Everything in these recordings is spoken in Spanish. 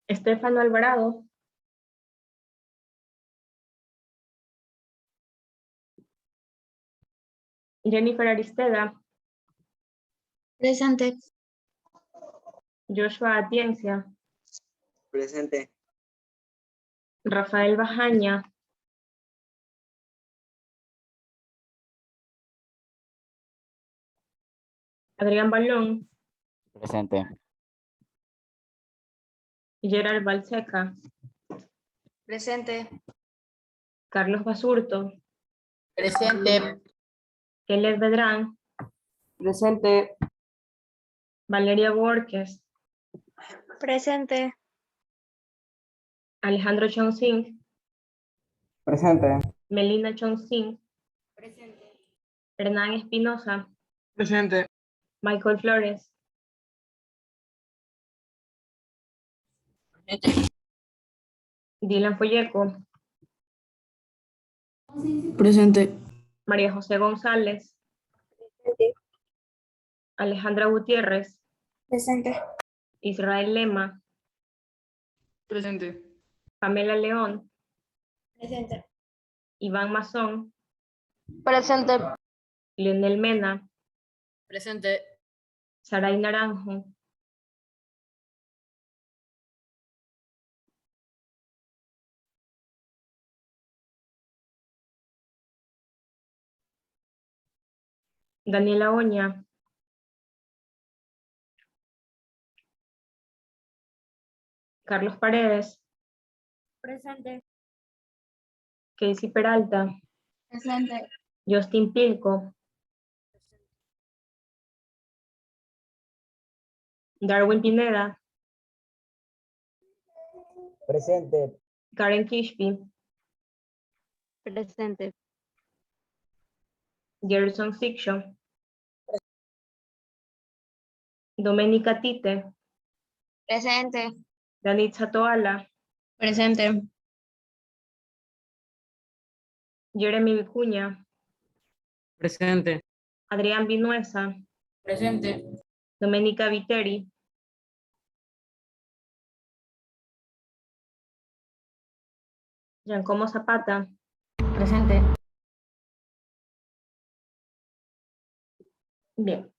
Estefano Alvarado. Jennifer Aristeda. Presente. Joshua Atiencia. Presente. Rafael Bajaña. Adrián Balón. Presente. Gerald Balseca. Presente. Carlos Basurto. Presente. Kelly Bedrán. Presente. Valeria Borges. Presente. Alejandro Chonsing. Presente. Melina Chonsing. Presente. Hernán Espinosa. Presente. Michael Flores. Dylan Folleco. Presente. María José González. Alejandra Gutiérrez. Presente. Israel Lema. Presente. Pamela León. Presente. Iván Mazón. Presente. Lionel Mena. Presente. Saray Naranjo. Daniela Oña. Carlos Paredes. Presente. Casey Peralta. Presente. Justin Pilco. Darwin Pineda. Presente. Karen Kishpi. Presente. Gerson Sixo. Domenica Tite. Presente. Danitza Toala. Presente. Jeremy Vicuña. Presente. Adrián Vinuesa. Presente. Domenica Viteri. Giancomo Zapata. Presente. Bien.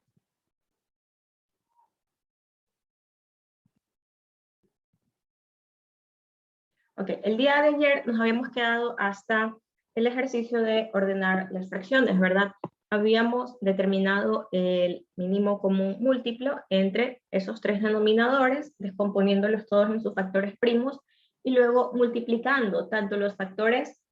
Ok, el día de ayer nos habíamos quedado hasta el ejercicio de ordenar las fracciones, ¿verdad? Habíamos determinado el mínimo común múltiplo entre esos tres denominadores, descomponiéndolos todos en sus factores primos y luego multiplicando tanto los factores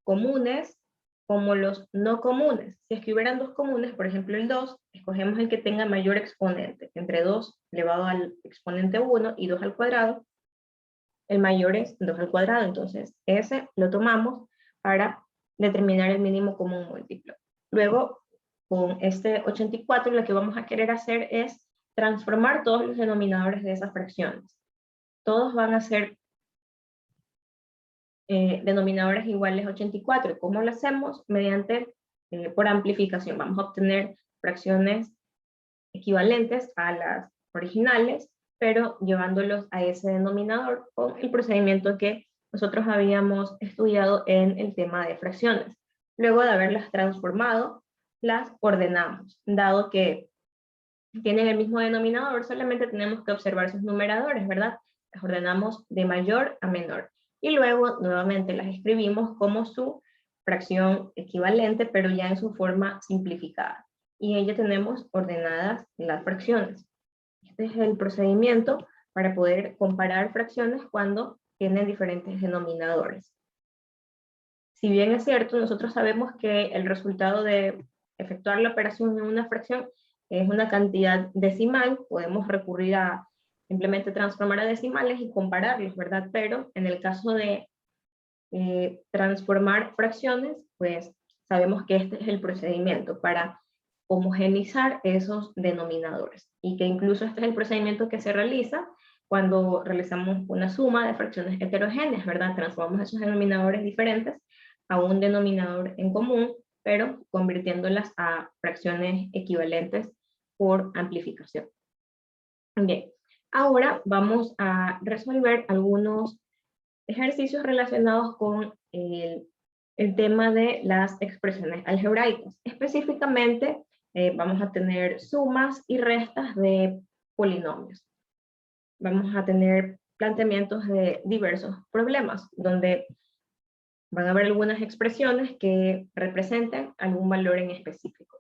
comunes como los no comunes. Si es que hubieran dos comunes, por ejemplo el 2, escogemos el que tenga mayor exponente, entre 2 elevado al exponente 1 y 2 al cuadrado, el mayor es 2 al cuadrado, entonces ese lo tomamos para determinar el mínimo común múltiplo. Luego, con este 84, lo que vamos a querer hacer es transformar todos los denominadores de esas fracciones. Todos van a ser denominadores iguales a 84. ¿Cómo lo hacemos? Mediante, por amplificación. Vamos a obtener fracciones equivalentes a las originales, pero llevándolos a ese denominador con el procedimiento que nosotros habíamos estudiado en el tema de fracciones. Luego de haberlas transformado, las ordenamos. Dado que tienen el mismo denominador, solamente tenemos que observar sus numeradores, ¿verdad? Las ordenamos de mayor a menor. Y luego nuevamente las escribimos como su fracción equivalente, pero ya en su forma simplificada. Y en ella tenemos ordenadas las fracciones. Este es el procedimiento para poder comparar fracciones cuando tienen diferentes denominadores. Si bien es cierto, nosotros sabemos que el resultado de efectuar la operación en una fracción es una cantidad decimal, podemos recurrir a simplemente transformar a decimales y compararlos, ¿verdad? Pero en el caso de transformar fracciones, pues sabemos que este es el procedimiento para homogeneizar esos denominadores y que incluso este es el procedimiento que se realiza cuando realizamos una suma de fracciones heterogéneas, ¿verdad? Transformamos esos denominadores diferentes a un denominador en común, pero convirtiéndolas a fracciones equivalentes por amplificación. Bien, Ahora vamos a resolver algunos ejercicios relacionados con el tema de las expresiones algebraicas. Específicamente, vamos a tener sumas y restas de polinomios. Vamos a tener planteamientos de diversos problemas, donde van a haber algunas expresiones que representen algún valor en específico.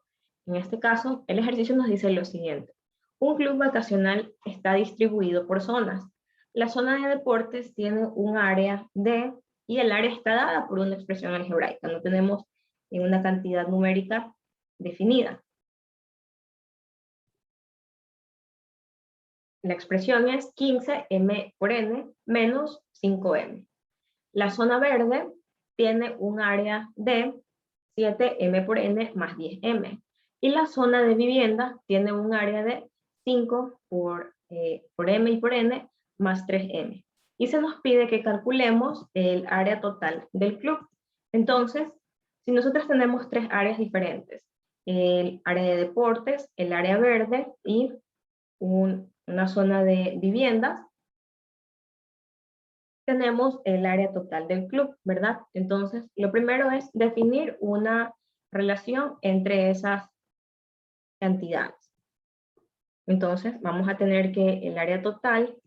En este caso, el ejercicio nos dice lo siguiente. Un club vacacional está distribuido por zonas. La zona de deportes tiene un área de, y el área está dada por una expresión algebraica. No tenemos una cantidad numérica definida. La expresión es 15m por n menos 5m. La zona verde tiene un área de 7m por n más 10m. Y la zona de vivienda tiene un área de 5 por m y por n más 3m. Y se nos pide que calculemos el área total del club. Entonces, si nosotros tenemos tres áreas diferentes, el área de deportes, el área verde y una zona de viviendas, tenemos el área total del club, ¿verdad? Entonces, lo primero es definir una relación entre esas cantidades. Entonces, vamos a tener que el área total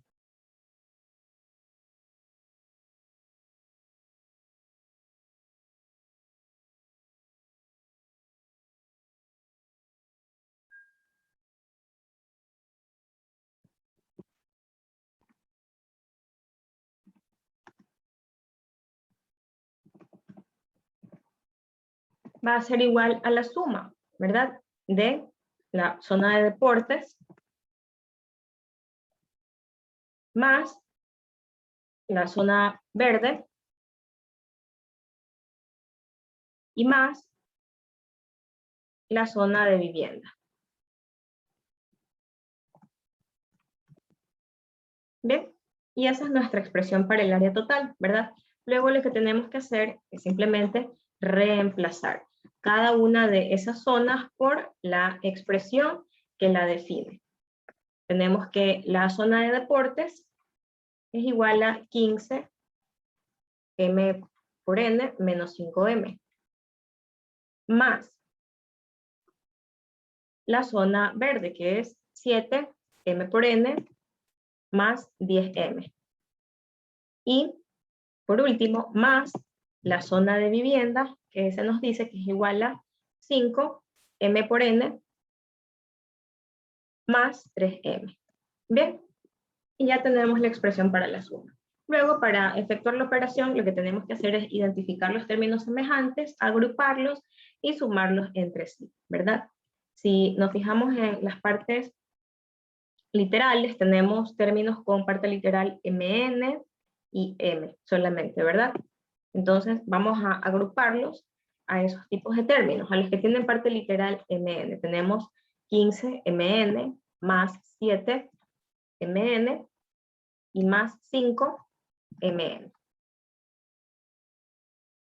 va a ser igual a la suma, ¿verdad? De la zona de deportes más la zona verde y más la zona de vivienda. ¿Bien? Y esa es nuestra expresión para el área total, ¿verdad? Luego lo que tenemos que hacer es simplemente reemplazar cada una de esas zonas por la expresión que la define. Tenemos que la zona de deportes es igual a 15m por n menos 5m, más la zona verde, que es 7m por n más 10m. Y por último, más la zona de vivienda, que se nos dice que es igual a 5m por n más 3m. Bien, y ya tenemos la expresión para la suma. Luego, para efectuar la operación, lo que tenemos que hacer es identificar los términos semejantes, agruparlos y sumarlos entre sí, ¿verdad? Si nos fijamos en las partes literales, tenemos términos con parte literal mn y m solamente, ¿verdad? Entonces vamos a agruparlos a esos tipos de términos. A los que tienen parte literal mn, tenemos 15mn más 7mn y más 5mn.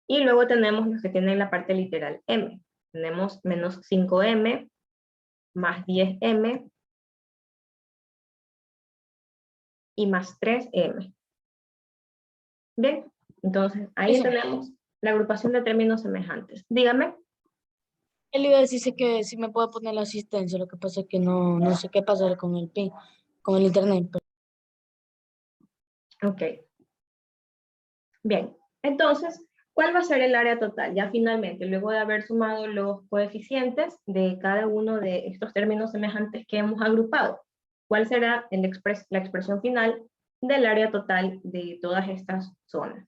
Y luego tenemos los que tienen la parte literal m. Tenemos menos 5m más 10m y más 3m. Bien, entonces ahí tenemos la agrupación de términos semejantes. Dígame. Él iba a decirse que si me puede poner la asistencia, lo que pasa es que no sé qué pasar con el PIN, con el internet. Ok. Bien, entonces, ¿cuál va a ser el área total? Ya finalmente, luego de haber sumado los coeficientes de cada uno de estos términos semejantes que hemos agrupado, ¿cuál será la expresión final del área total de todas estas zonas?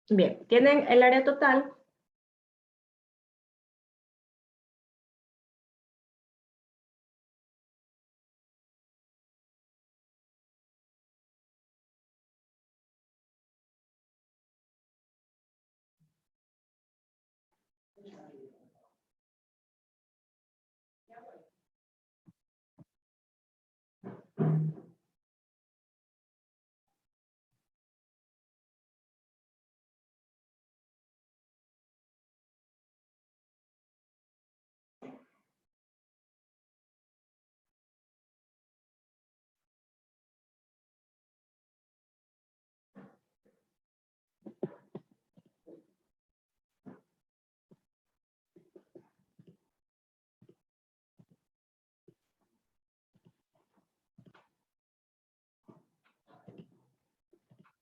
Bien, tienen el área total.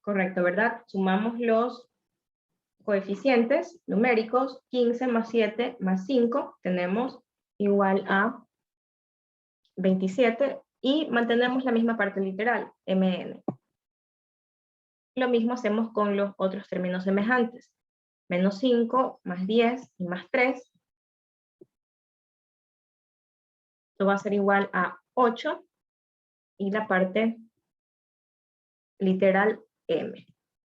Correcto, ¿verdad? Sumamos los coeficientes numéricos, 15 más 7 más 5, tenemos igual a 27, y mantenemos la misma parte literal, mn. Lo mismo hacemos con los otros términos semejantes. Menos 5, más 10 y más 3. Esto va a ser igual a 8, y la parte literal m.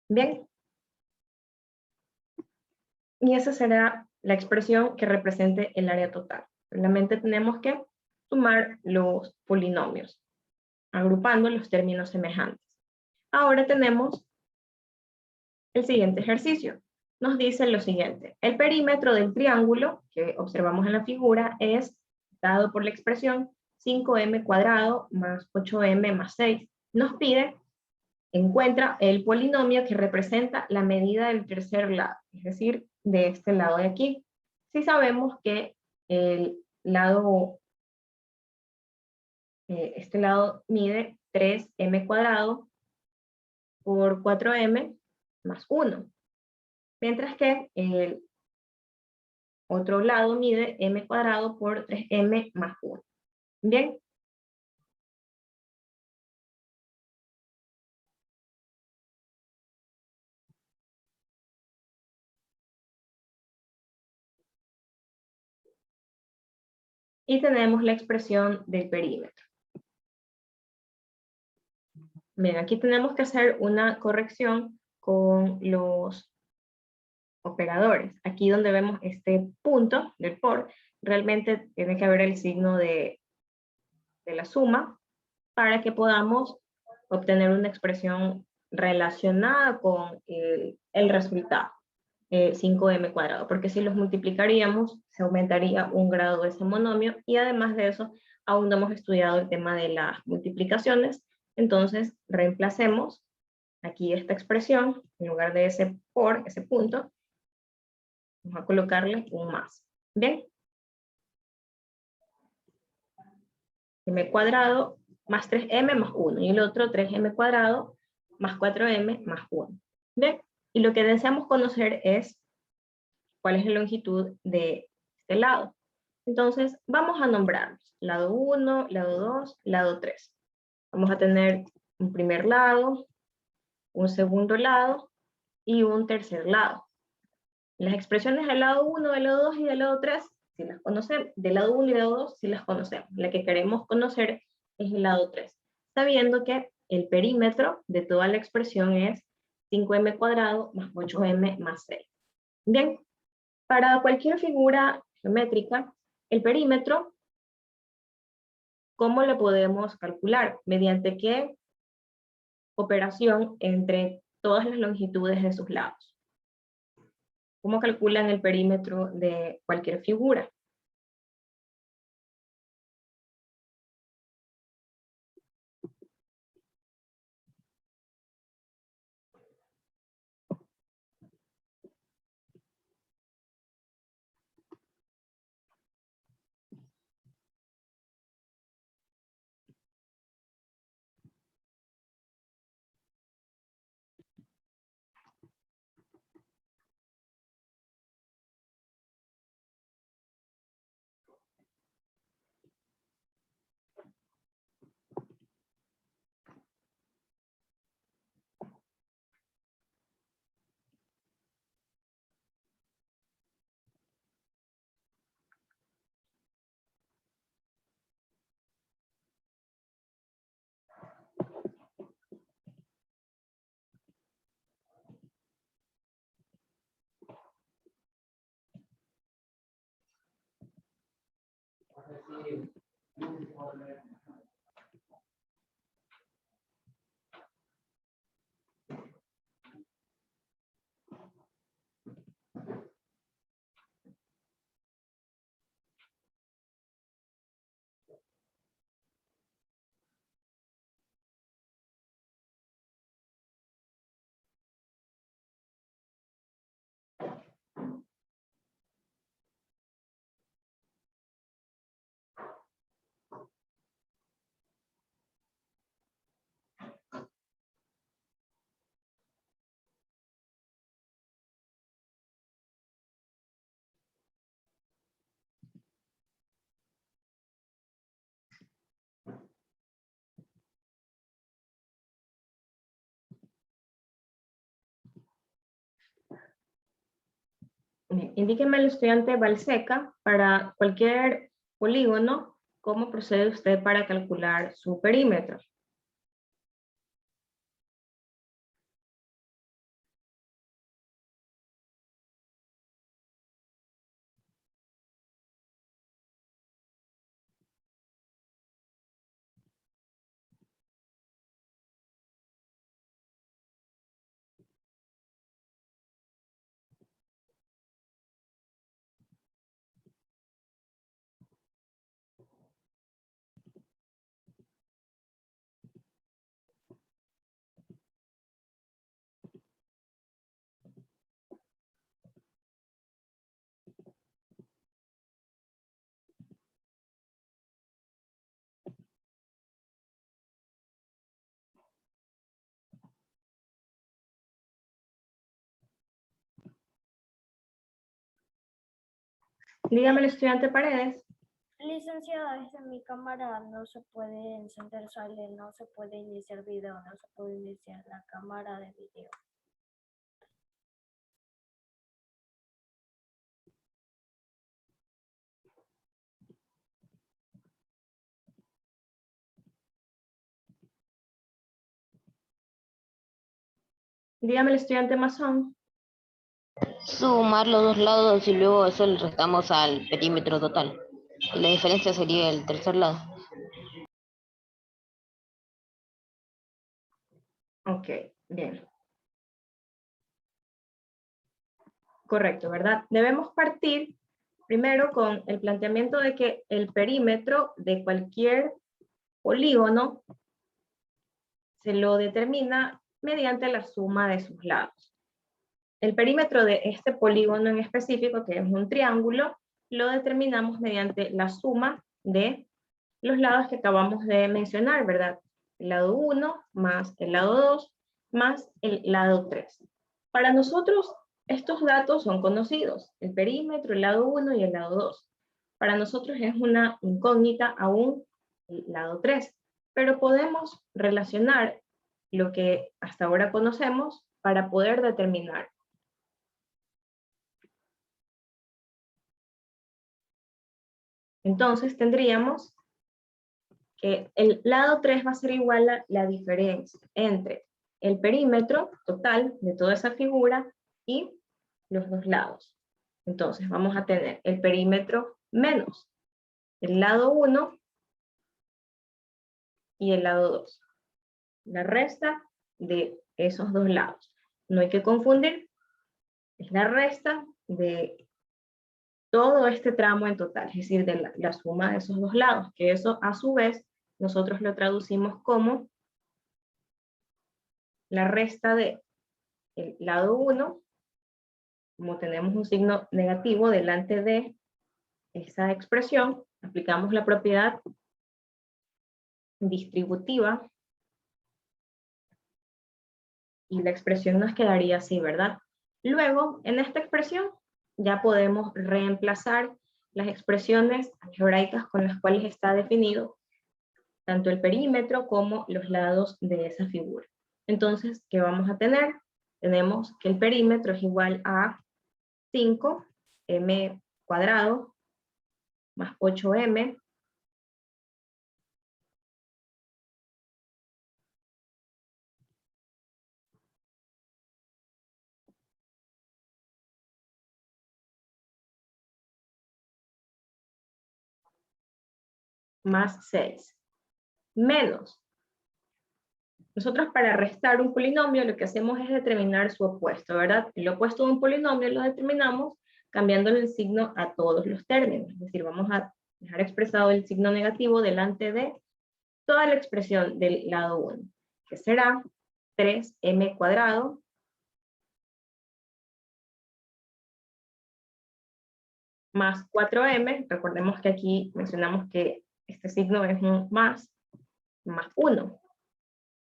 Bien. Y esa será la expresión que represente el área total. Solamente tenemos que sumar los polinomios, agrupando los términos semejantes. Ahora tenemos el siguiente ejercicio. Nos dice lo siguiente: el perímetro del triángulo que observamos en la figura es dado por la expresión 5m cuadrado más 8m más 6. Nos pide, encuentra el polinomio que representa la medida del tercer lado, es decir, de este lado de aquí. Si sabemos que el lado, este lado mide 3m cuadrado por 4m más 1, mientras que el otro lado mide m cuadrado por 3m más 1. Bien. Y tenemos la expresión del perímetro. Bien, aquí tenemos que hacer una corrección con los operadores. Aquí donde vemos este punto del por, realmente tiene que haber el signo de la suma para que podamos obtener una expresión relacionada con el resultado, 5m cuadrado, porque si los multiplicaríamos se aumentaría un grado de ese monomio, y además de eso aún no hemos estudiado el tema de las multiplicaciones. Entonces reemplacemos aquí esta expresión, en lugar de ese por, ese punto, vamos a colocarle un más. Bien. M cuadrado más 3m más 1, y el otro 3m cuadrado más 4m más 1. Bien. Y lo que deseamos conocer es cuál es la longitud de este lado. Entonces vamos a nombrarlos: lado 1, lado 2, lado 3. Vamos a tener un primer lado, un segundo lado y un tercer lado. Las expresiones del lado 1, del lado 2 y del lado 3, si las conocemos, del lado 1 y del lado 2, si las conocemos. La que queremos conocer es el lado 3, sabiendo que el perímetro de toda la expresión es 5m cuadrado más 8m más 6. Bien, para cualquier figura geométrica, el perímetro ¿cómo lo podemos calcular? ¿Mediante qué operación entre todas las longitudes de sus lados? ¿Cómo calculan el perímetro de cualquier figura? Indíqueme al estudiante Balseca, para cualquier polígono, ¿cómo procede usted para calcular su perímetro? Dígame el estudiante Paredes. Licenciada, desde mi cámara no se puede encender sale, no se puede iniciar video, no se puede iniciar la cámara de video. Dígame el estudiante Masón. Sumar los dos lados y luego eso le restamos al perímetro total. Y la diferencia sería el tercer lado. Ok, bien. Correcto, ¿verdad? Debemos partir primero con el planteamiento de que el perímetro de cualquier polígono se lo determina mediante la suma de sus lados. El perímetro de este polígono en específico, que es un triángulo, lo determinamos mediante la suma de los lados que acabamos de mencionar, ¿verdad? El lado 1 más el lado 2 más el lado 3. Para nosotros, estos datos son conocidos, el perímetro, el lado 1 y el lado 2. Para nosotros es una incógnita aún el lado 3, pero podemos relacionar lo que hasta ahora conocemos para poder determinar. Entonces tendríamos que el lado 3 va a ser igual a la diferencia entre el perímetro total de toda esa figura y los dos lados. Entonces vamos a tener el perímetro menos el lado 1 y el lado 2. La resta de esos dos lados. No hay que confundir, es la resta de todo este tramo en total, es decir, de la suma de esos dos lados, que eso a su vez nosotros lo traducimos como la resta de el lado 1, como tenemos un signo negativo delante de esa expresión, aplicamos la propiedad distributiva y la expresión nos quedaría así, ¿verdad? Luego, en esta expresión, ya podemos reemplazar las expresiones algebraicas con las cuales está definido tanto el perímetro como los lados de esa figura. Entonces, ¿qué vamos a tener? Tenemos que el perímetro es igual a 5m cuadrado más 8m más 6, menos. Nosotros para restar un polinomio lo que hacemos es determinar su opuesto, ¿verdad? El opuesto de un polinomio lo determinamos cambiándole el signo a todos los términos. Es decir, vamos a dejar expresado el signo negativo delante de toda la expresión del lado 1, que será 3m cuadrado más 4m. Recordemos que aquí mencionamos que este signo es un más 1.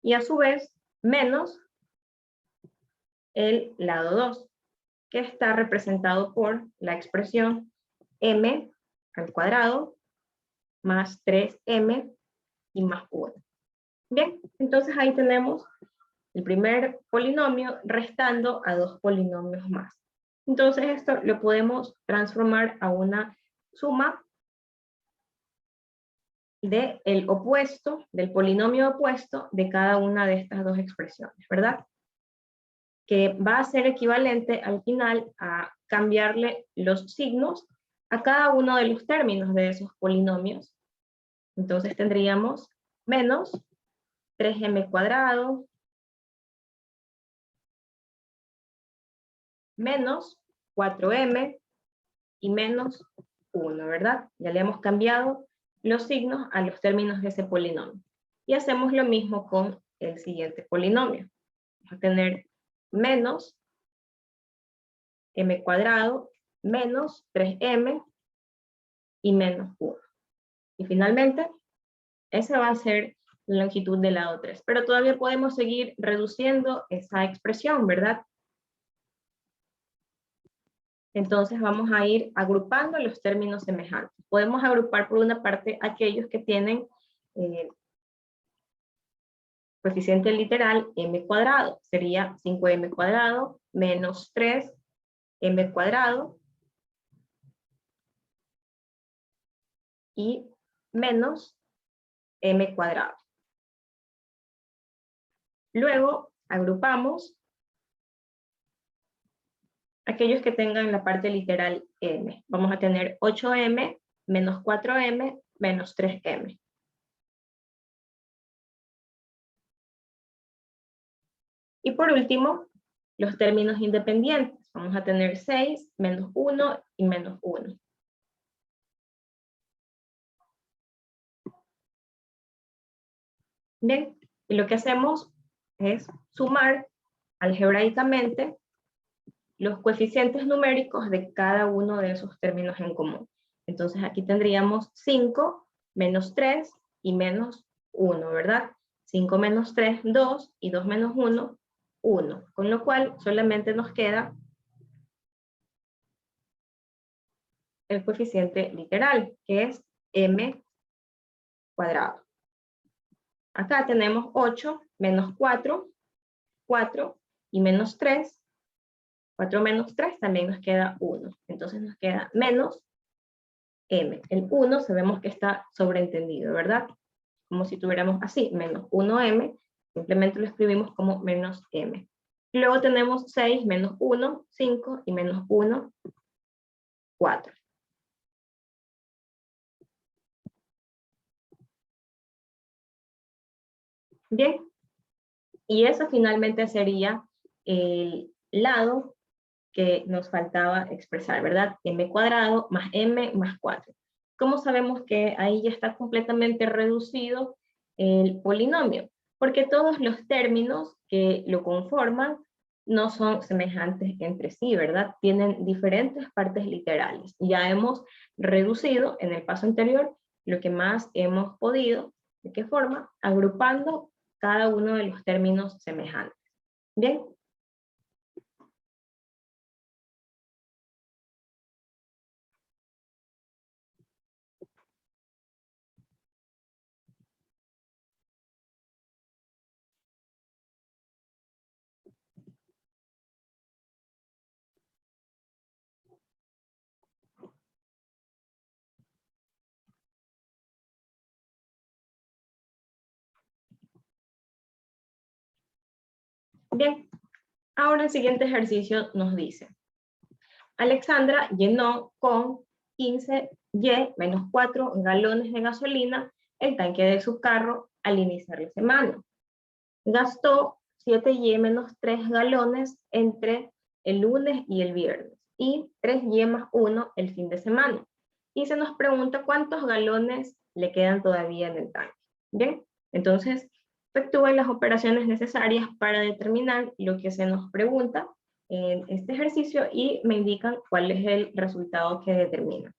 Y a su vez, menos el lado 2, que está representado por la expresión m al cuadrado más 3m y más 1. Bien, entonces ahí tenemos el primer polinomio restando a dos polinomios más. Entonces esto lo podemos transformar a una suma del opuesto, del polinomio opuesto de cada una de estas dos expresiones, ¿verdad? Que va a ser equivalente al final a cambiarle los signos a cada uno de los términos de esos polinomios. Entonces tendríamos menos 3m cuadrado menos 4m y menos 1, ¿verdad? Ya le hemos cambiado los signos a los términos de ese polinomio. Y hacemos lo mismo con el siguiente polinomio. Vamos a tener menos m cuadrado menos 3m y menos 1. Y finalmente, esa va a ser la longitud del lado 3. Pero todavía podemos seguir reduciendo esa expresión, ¿verdad? Entonces vamos a ir agrupando los términos semejantes. Podemos agrupar por una parte aquellos que tienen coeficiente literal m cuadrado. Sería 5m cuadrado menos 3m cuadrado y menos m cuadrado. Luego agrupamos aquellos que tengan la parte literal m. Vamos a tener 8m menos 4m menos 3m. Y por último, los términos independientes. Vamos a tener 6 menos 1 y menos 1. Bien, y lo que hacemos es sumar algebraicamente los coeficientes numéricos de cada uno de esos términos en común. Entonces aquí tendríamos 5 menos 3 y menos 1, ¿verdad? 5 menos 3, 2, y 2 menos 1, 1. Con lo cual solamente nos queda el coeficiente literal, que es m cuadrado. Acá tenemos 8 menos 4, 4 y menos 3. 4 menos 3 también nos queda 1. Entonces nos queda menos m. El 1 sabemos que está sobreentendido, ¿verdad? Como si tuviéramos así, menos 1m, simplemente lo escribimos como menos m. Luego tenemos 6 menos 1, 5 y menos 1, 4. Bien, y eso finalmente sería el lado que nos faltaba expresar, ¿verdad? M cuadrado más M más 4. ¿Cómo sabemos que ahí ya está completamente reducido el polinomio? Porque todos los términos que lo conforman no son semejantes entre sí, ¿verdad? Tienen diferentes partes literales. Ya hemos reducido en el paso anterior lo que más hemos podido. ¿De qué forma? Agrupando cada uno de los términos semejantes. Bien. Bien, ahora el siguiente ejercicio nos dice, Alexandra llenó con 15Y menos 4 galones de gasolina el tanque de su carro al iniciar la semana. Gastó 7Y menos 3 galones entre el lunes y el viernes y 3Y más 1 el fin de semana. Y se nos pregunta cuántos galones le quedan todavía en el tanque. Bien, entonces efectúen las operaciones necesarias para determinar lo que se nos pregunta en este ejercicio y me indican cuál es el resultado que determina.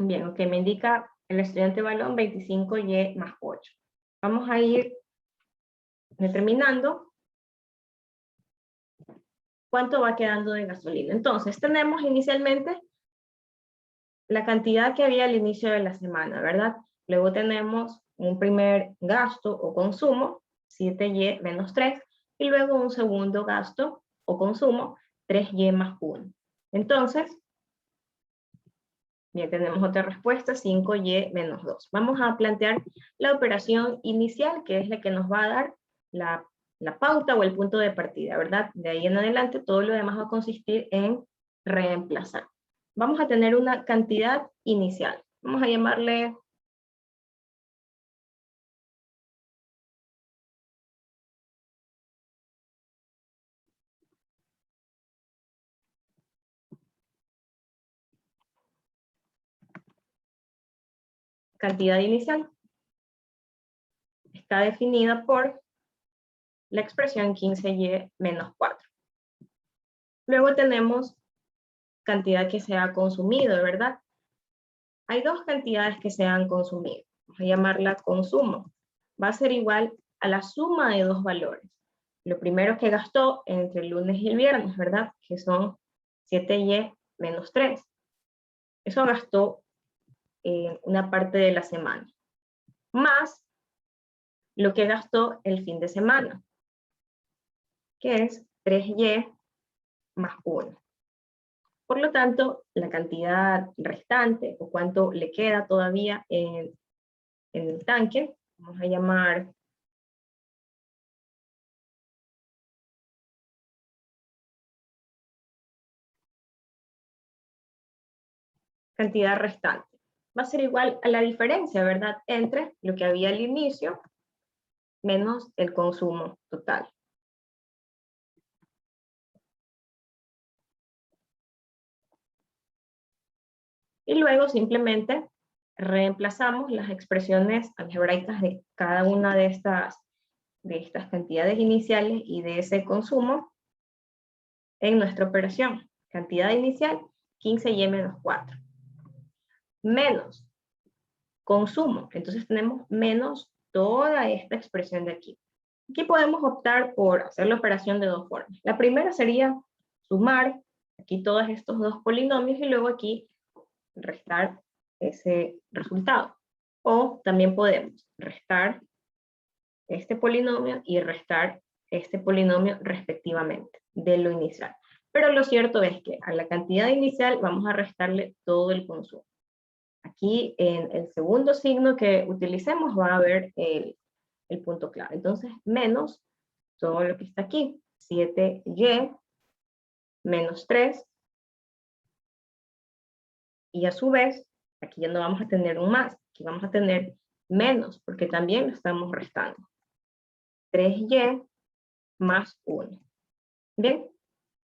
Bien, ok, me indica el estudiante balón 25Y más 8. Vamos a ir determinando cuánto va quedando de gasolina. Entonces, tenemos inicialmente la cantidad que había al inicio de la semana, ¿verdad? Luego tenemos un primer gasto o consumo, 7Y menos 3, y luego un segundo gasto o consumo, 3Y más 1. Entonces, bien, tenemos otra respuesta, 5Y menos 2. Vamos a plantear la operación inicial, que es la que nos va a dar la pauta o el punto de partida, ¿verdad? De ahí en adelante, todo lo demás va a consistir en reemplazar. Vamos a tener una cantidad inicial. Vamos a llamarle cantidad inicial está definida por la expresión 15y menos 4. Luego tenemos cantidad que se ha consumido, ¿verdad? Hay dos cantidades que se han consumido. Vamos a llamarla consumo. Va a ser igual a la suma de dos valores. Lo primero que gastó entre el lunes y el viernes, ¿verdad? Que son 7y menos 3. Eso gastó en una parte de la semana. Más lo que gastó el fin de semana, que es 3y más 1. Por lo tanto, la cantidad restante, o cuánto le queda todavía en el tanque, vamos a llamar cantidad restante. Va a ser igual a la diferencia, ¿verdad?, entre lo que había al inicio menos el consumo total. Y luego simplemente reemplazamos las expresiones algebraicas de cada una de estas cantidades iniciales y de ese consumo en nuestra operación. Cantidad inicial, 15y menos 4. Menos consumo. Entonces tenemos menos toda esta expresión de aquí. Aquí podemos optar por hacer la operación de dos formas. La primera sería sumar aquí todos estos dos polinomios y luego aquí restar ese resultado. O también podemos restar este polinomio y restar este polinomio respectivamente de lo inicial. Pero lo cierto es que a la cantidad inicial vamos a restarle todo el consumo. Aquí en el segundo signo que utilicemos va a haber el punto clave. Entonces, menos todo lo que está aquí. 7y menos 3. Y a su vez, aquí ya no vamos a tener un más. Aquí vamos a tener menos, porque también lo estamos restando. 3y más 1. Bien,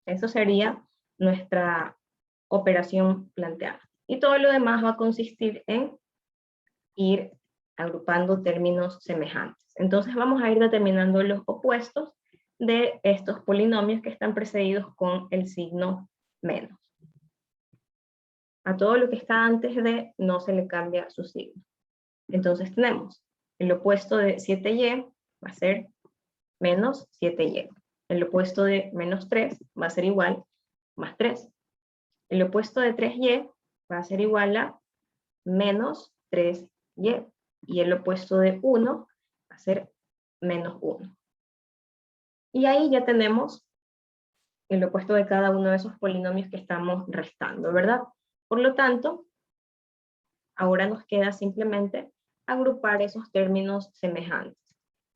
eso sería nuestra operación planteada. Y todo lo demás va a consistir en ir agrupando términos semejantes. Entonces vamos a ir determinando los opuestos de estos polinomios que están precedidos con el signo menos. A todo lo que está antes de no se le cambia su signo. Entonces tenemos el opuesto de 7y va a ser menos 7y. El opuesto de menos 3 va a ser igual más 3. El opuesto de 3y va a ser igual a menos 3y. Y el opuesto de 1 va a ser menos 1. Y ahí ya tenemos el opuesto de cada uno de esos polinomios que estamos restando, ¿verdad? Por lo tanto, ahora nos queda simplemente agrupar esos términos semejantes.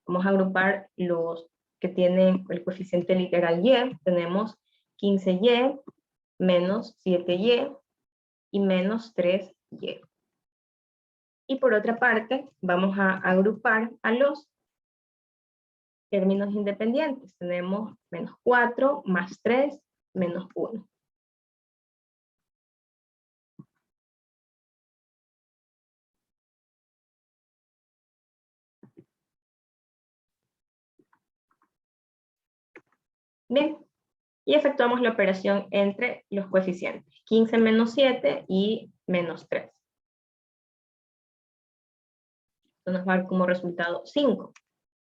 Vamos a agrupar los que tienen el coeficiente literal y. Tenemos 15y menos 7y y menos 3y. Y por otra parte, vamos a agrupar a los términos independientes. Tenemos menos 4 más 3 menos 1. Bien, y efectuamos la operación entre los coeficientes. 15 menos 7 y menos 3. Esto nos va a dar como resultado 5.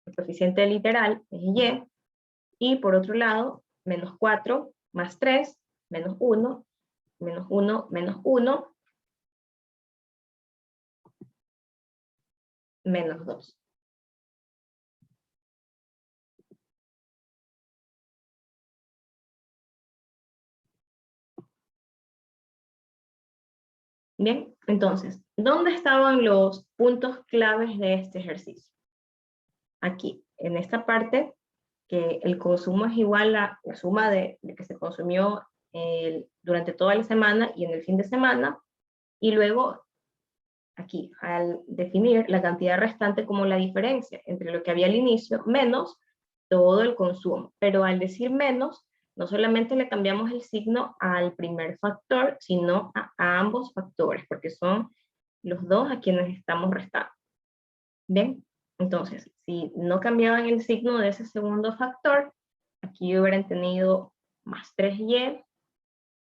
El coeficiente literal es y. Y por otro lado, menos 4 más 3, menos 1, menos 1, menos 1, menos 2. Bien, entonces, ¿dónde estaban los puntos claves de este ejercicio? Aquí, en esta parte, que el consumo es igual a la suma de que se consumió durante toda la semana y en el fin de semana, y luego aquí, al definir la cantidad restante como la diferencia entre lo que había al inicio menos todo el consumo. Pero al decir menos, no solamente le cambiamos el signo al primer factor, sino a ambos factores, porque son los dos a quienes estamos restando. Bien, entonces, si no cambiaban el signo de ese segundo factor, aquí hubieran tenido más 3y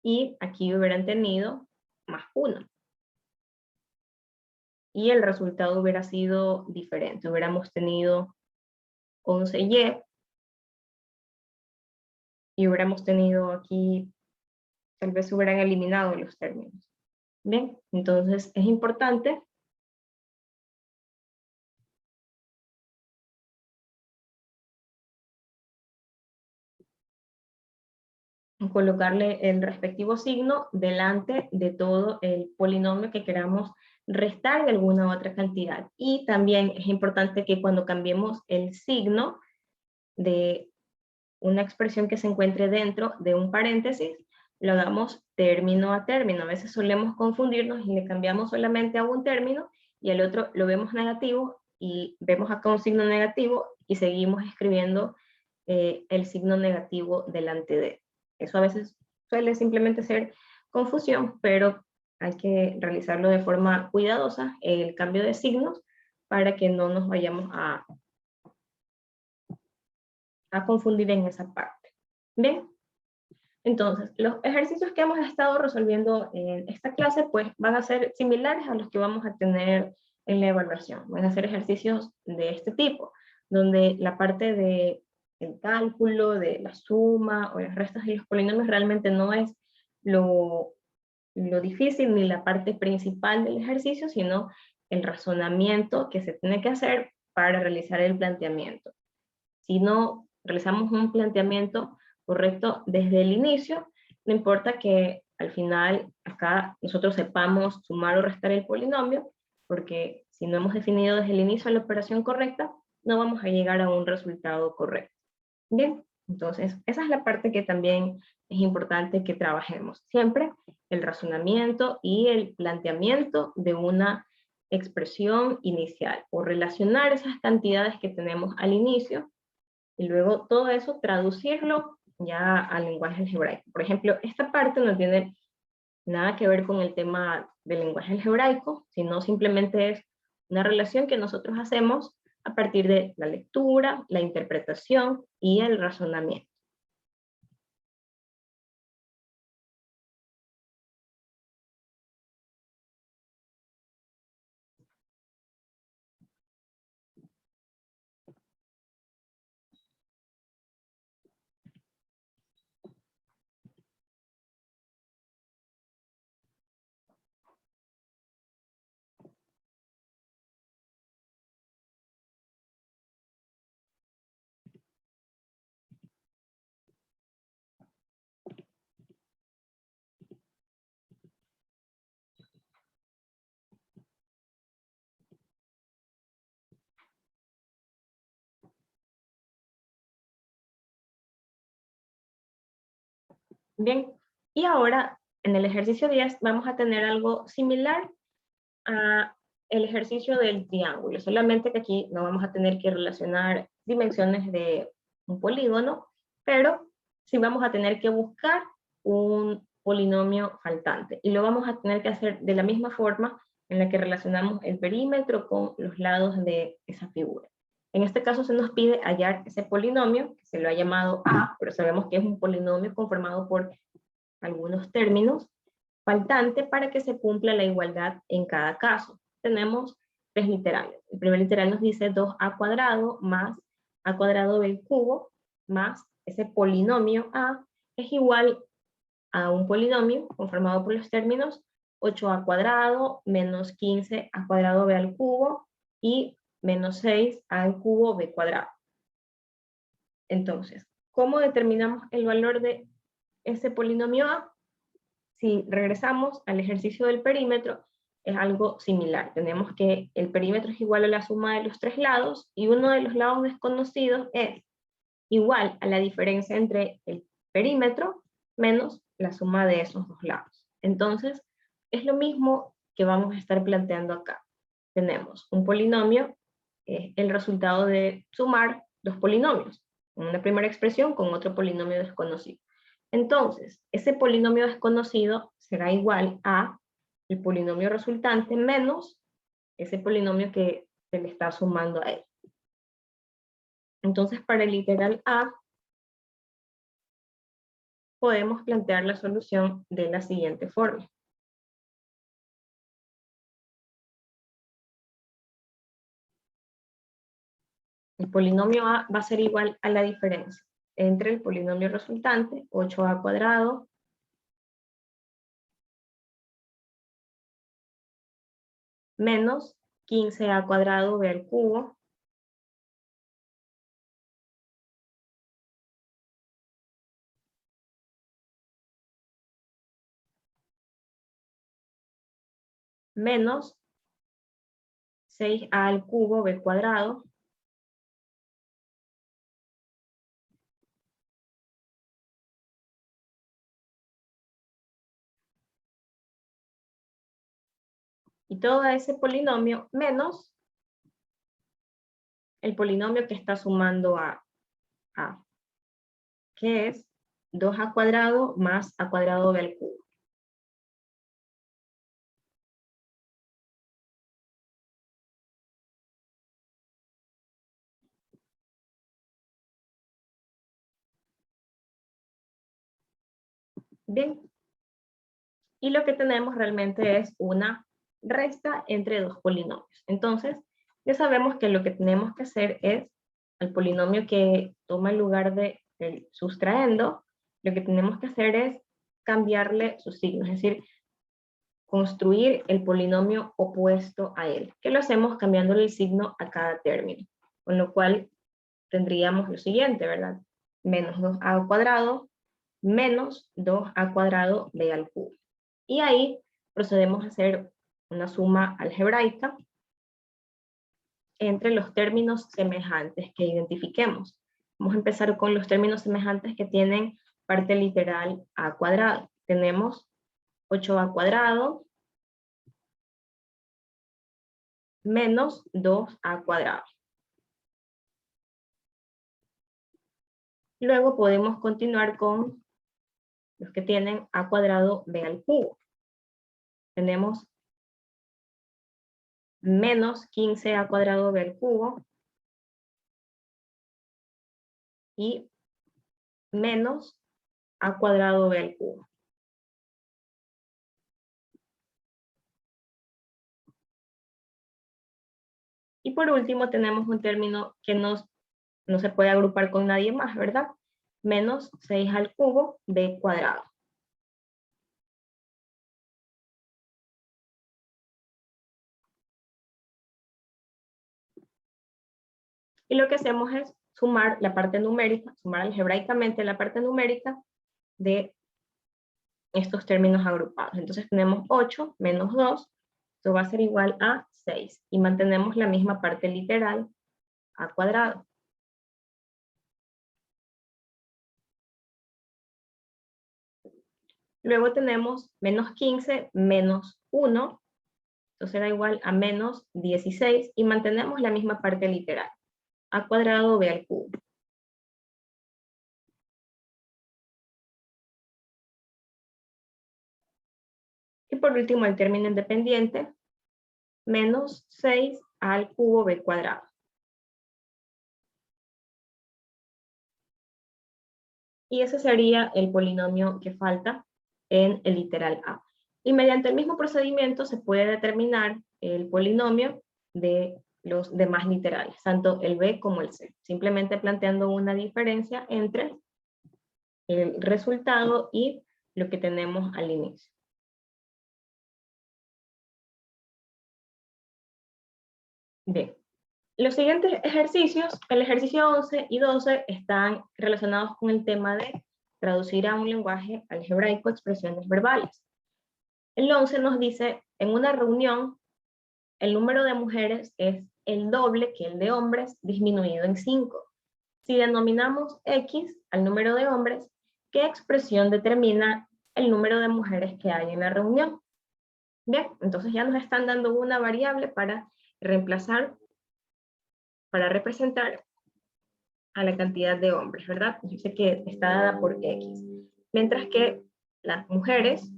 y aquí hubieran tenido más 1. Y el resultado hubiera sido diferente. Hubiéramos tenido 11y y hubiéramos tenido aquí, tal vez se hubieran eliminado los términos. Bien, entonces es importante colocarle el respectivo signo delante de todo el polinomio que queramos restar de alguna u otra cantidad. Y también es importante que cuando cambiemos el signo de una expresión que se encuentre dentro de un paréntesis, lo hagamos término a término. A veces solemos confundirnos y le cambiamos solamente a un término y al otro lo vemos negativo y vemos acá un signo negativo y seguimos escribiendo el signo negativo delante de. Eso a veces suele simplemente ser confusión, pero hay que realizarlo de forma cuidadosa, el cambio de signos, para que no nos vayamos a confundir en esa parte. Bien, entonces los ejercicios que hemos estado resolviendo en esta clase pues van a ser similares a los que vamos a tener en la evaluación. Van a ser ejercicios de este tipo, donde la parte de el cálculo, de la suma o las restas de los polinomios realmente no es lo difícil ni la parte principal del ejercicio, sino el razonamiento que se tiene que hacer para realizar el planteamiento. Si no realizamos un planteamiento correcto desde el inicio, no importa que al final acá nosotros sepamos sumar o restar el polinomio, porque si no hemos definido desde el inicio la operación correcta, no vamos a llegar a un resultado correcto. Bien, entonces esa es la parte que también es importante que trabajemos. Siempre el razonamiento y el planteamiento de una expresión inicial, o relacionar esas cantidades que tenemos al inicio, y luego todo eso traducirlo ya al lenguaje algebraico. Por ejemplo, esta parte no tiene nada que ver con el tema del lenguaje algebraico, sino simplemente es una relación que nosotros hacemos a partir de la lectura, la interpretación y el razonamiento. Bien, y ahora en el ejercicio 10 vamos a tener algo similar a el ejercicio del triángulo, solamente que aquí no vamos a tener que relacionar dimensiones de un polígono, pero sí vamos a tener que buscar un polinomio faltante, y lo vamos a tener que hacer de la misma forma en la que relacionamos el perímetro con los lados de esa figura. En este caso se nos pide hallar ese polinomio, que se lo ha llamado A, pero sabemos que es un polinomio conformado por algunos términos, faltante para que se cumpla la igualdad en cada caso. Tenemos tres literales. El primer literal nos dice 2a² más a² del cubo más ese polinomio a es igual a un polinomio conformado por los términos 8a² menos 15a² b al cubo y menos 6a al cubo b². Entonces, ¿cómo determinamos el valor de ese polinomio a? Si regresamos al ejercicio del perímetro, es algo similar. Tenemos que el perímetro es igual a la suma de los tres lados, y uno de los lados desconocidos es igual a la diferencia entre el perímetro menos la suma de esos dos lados. Entonces, es lo mismo que vamos a estar planteando acá. Tenemos un polinomio, el resultado de sumar dos polinomios, una primera expresión con otro polinomio desconocido. Entonces, ese polinomio desconocido será igual a el polinomio resultante menos ese polinomio que se le está sumando a él. Entonces, para el literal A, podemos plantear la solución de la siguiente forma. El polinomio A va a ser igual a la diferencia entre el polinomio resultante, 8a cuadrado, menos 15a cuadrado b al cubo, menos 6a al cubo b cuadrado, y todo ese polinomio menos el polinomio que está sumando a A, que es 2a cuadrado más a cuadrado b al cubo. Bien, y lo que tenemos realmente es una resta entre dos polinomios. Entonces, ya sabemos que lo que tenemos que hacer es, al polinomio que toma el lugar de el sustraendo, lo que tenemos que hacer es cambiarle su signo, es decir, construir el polinomio opuesto a él, que lo hacemos cambiándole el signo a cada término, con lo cual tendríamos lo siguiente, ¿verdad? Menos 2a al cuadrado menos 2a cuadrado b al cubo. Y ahí procedemos a hacer una suma algebraica entre los términos semejantes que identifiquemos. Vamos a empezar con los términos semejantes que tienen parte literal a cuadrado. Tenemos 8a cuadrado menos 2a cuadrado. Luego podemos continuar con los que tienen a cuadrado b al cubo. Tenemos menos 15a cuadrado b al cubo y menos a cuadrado b al cubo. Y por último tenemos un término que no se puede agrupar con nadie más, ¿verdad? Menos 6 al cubo b cuadrado. Y lo que hacemos es sumar la parte numérica, sumar algebraicamente la parte numérica de estos términos agrupados. Entonces tenemos 8 menos 2, esto va a ser igual a 6. Y mantenemos la misma parte literal a cuadrado. Luego tenemos menos 15 menos 1, esto será igual a menos 16 y mantenemos la misma parte literal, a cuadrado b al cubo. Y por último el término independiente, menos 6 al cubo b cuadrado. Y ese sería el polinomio que falta en el literal A. Y mediante el mismo procedimiento se puede determinar el polinomio de los demás literales, tanto el B como el C, simplemente planteando una diferencia entre el resultado y lo que tenemos al inicio. Bien, los siguientes ejercicios, el ejercicio 11 y 12, están relacionados con el tema de traducir a un lenguaje algebraico expresiones verbales. El 11 nos dice, en una reunión, el número de mujeres es el doble que el de hombres disminuido en 5. Si denominamos X al número de hombres, ¿qué expresión determina el número de mujeres que hay en la reunión? Bien, entonces ya nos están dando una variable para reemplazar, para representar a la cantidad de hombres, ¿verdad? Dice que está dada por X. Mientras que las mujeres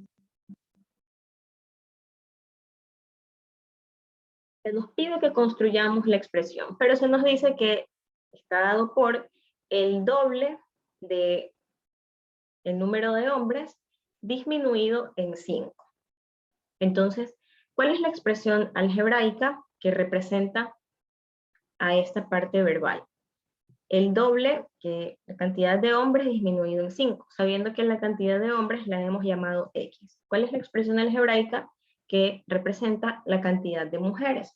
Se nos pide que construyamos la expresión, pero se nos dice que está dado por el doble de el número de hombres disminuido en 5. Entonces, ¿cuál es la expresión algebraica que representa a esta parte verbal? El doble que la cantidad de hombres disminuido en 5, sabiendo que la cantidad de hombres la hemos llamado X. ¿Cuál es la expresión algebraica que representa la cantidad de mujeres?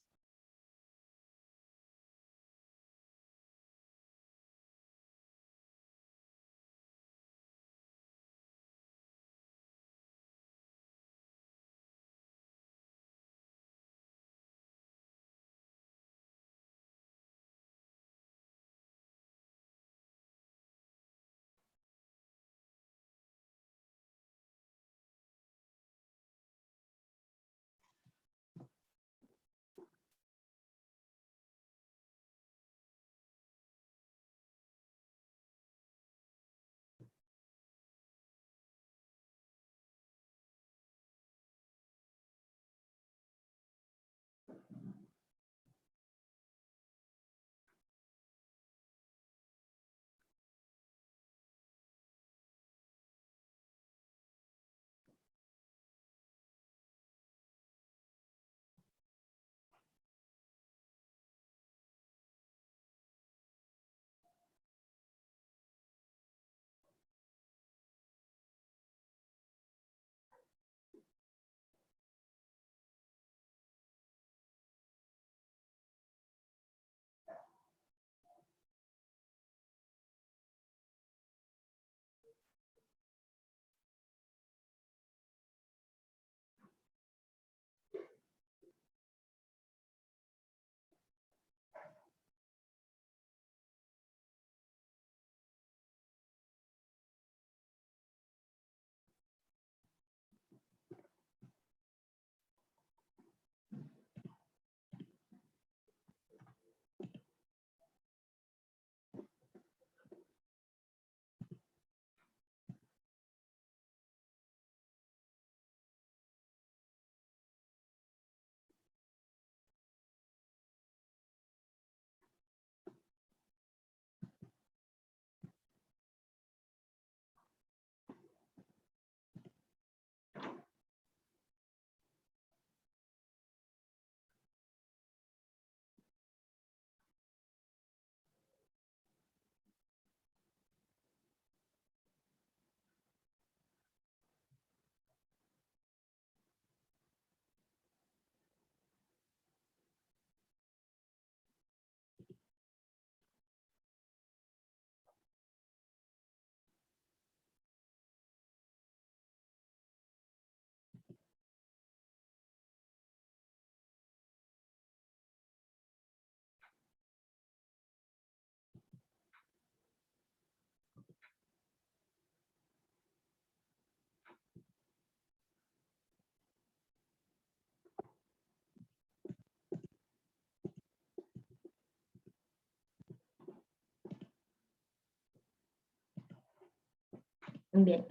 Bien,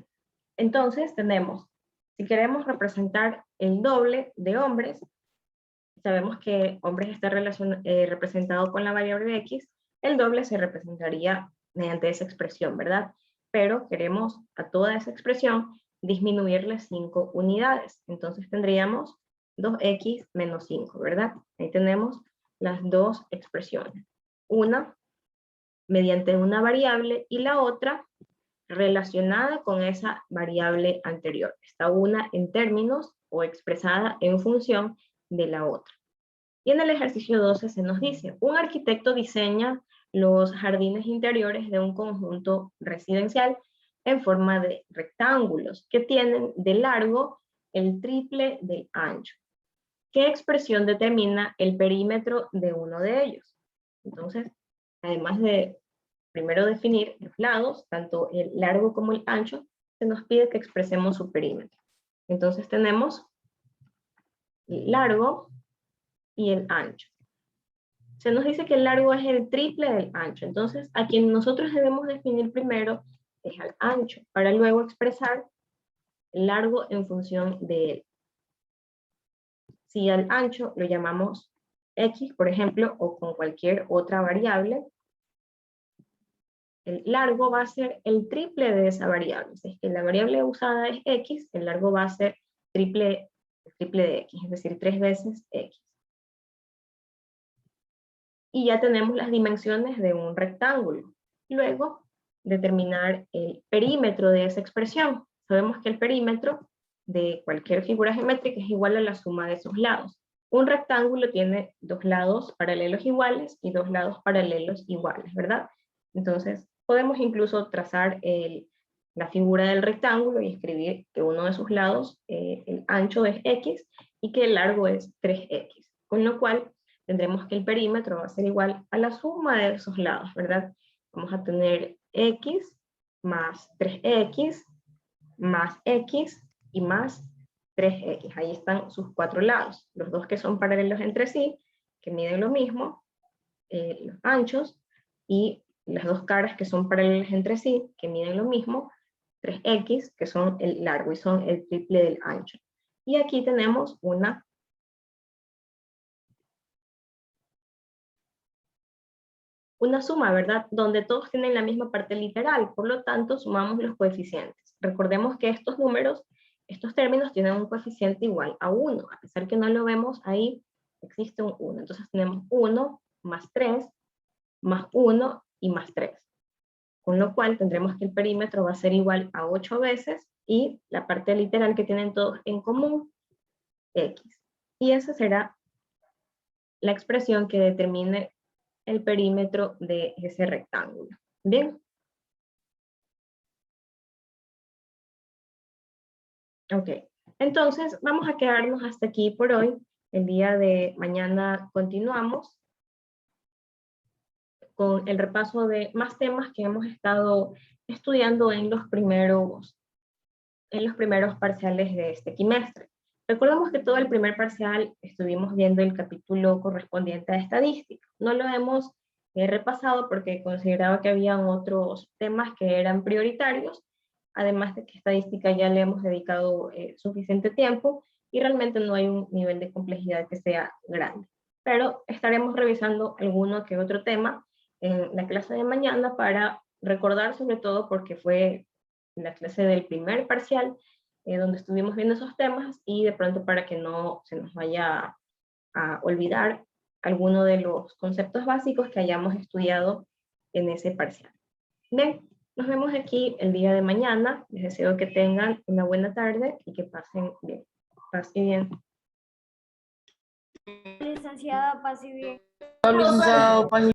entonces tenemos, si queremos representar el doble de hombres, sabemos que hombres está representado con la variable de X, el doble se representaría mediante esa expresión, ¿verdad? Pero queremos a toda esa expresión disminuirle 5 unidades. Entonces tendríamos 2x menos 5, ¿verdad? Ahí tenemos las dos expresiones. Una mediante una variable y la otra relacionada con esa variable anterior. Está una en términos o expresada en función de la otra. Y en el ejercicio 12 se nos dice, un arquitecto diseña los jardines interiores de un conjunto residencial en forma de rectángulos que tienen de largo el triple del ancho. ¿Qué expresión determina el perímetro de uno de ellos? Entonces, además de primero definir los lados, tanto el largo como el ancho, se nos pide que expresemos su perímetro. Entonces tenemos el largo y el ancho. Se nos dice que el largo es el triple del ancho. Entonces, a quien nosotros debemos definir primero es al ancho, para luego expresar el largo en función de él. Si al ancho lo llamamos X, por ejemplo, o con cualquier otra variable, el largo va a ser el triple de esa variable. Si es que la variable usada es X, el largo va a ser triple de X, es decir, 3 veces X. Y ya tenemos las dimensiones de un rectángulo. Luego, determinar el perímetro de esa expresión. Sabemos que el perímetro de cualquier figura geométrica es igual a la suma de sus lados. Un rectángulo tiene 2 lados paralelos iguales y 2 lados paralelos iguales, ¿verdad? Entonces, podemos incluso trazar la figura del rectángulo y escribir que uno de sus lados, el ancho es X y que el largo es 3X. Con lo cual, tendremos que el perímetro va a ser igual a la suma de esos lados, ¿verdad? Vamos a tener X más 3X más X y más 3X. Ahí están sus 4 lados. Los dos que son paralelos entre sí, que miden lo mismo, los anchos, y las dos caras que son paralelas entre sí, que miden lo mismo, 3X, que son el largo y son el triple del ancho. Y aquí tenemos una suma, ¿verdad? Donde todos tienen la misma parte literal, por lo tanto sumamos los coeficientes. Recordemos que estos números, estos términos tienen un coeficiente igual a 1, a pesar que no lo vemos ahí, existe un 1. Entonces tenemos 1 más 3 más 1 y más 3. Con lo cual tendremos que el perímetro va a ser igual a 8 veces y la parte literal que tienen todos en común, X. Y esa será la expresión que determine el perímetro de ese rectángulo. Bien. Ok. Entonces, vamos a quedarnos hasta aquí por hoy. El día de mañana continuamos con el repaso de más temas que hemos estado estudiando en los primeros parciales de este quimestre. Recordemos que todo el primer parcial estuvimos viendo el capítulo correspondiente a estadística. No lo hemos repasado porque consideraba que había otros temas que eran prioritarios, además de que estadística ya le hemos dedicado suficiente tiempo y realmente no hay un nivel de complejidad que sea grande. Pero estaremos revisando alguno que otro tema en la clase de mañana para recordar, sobre todo porque fue la clase del primer parcial, donde estuvimos viendo esos temas, y de pronto para que no se nos vaya a olvidar alguno de los conceptos básicos que hayamos estudiado en ese parcial. Bien, nos vemos aquí el día de mañana. Les deseo que tengan una buena tarde y que pasen bien. Pasen bien. Licenciada, pase bien. Licenciado,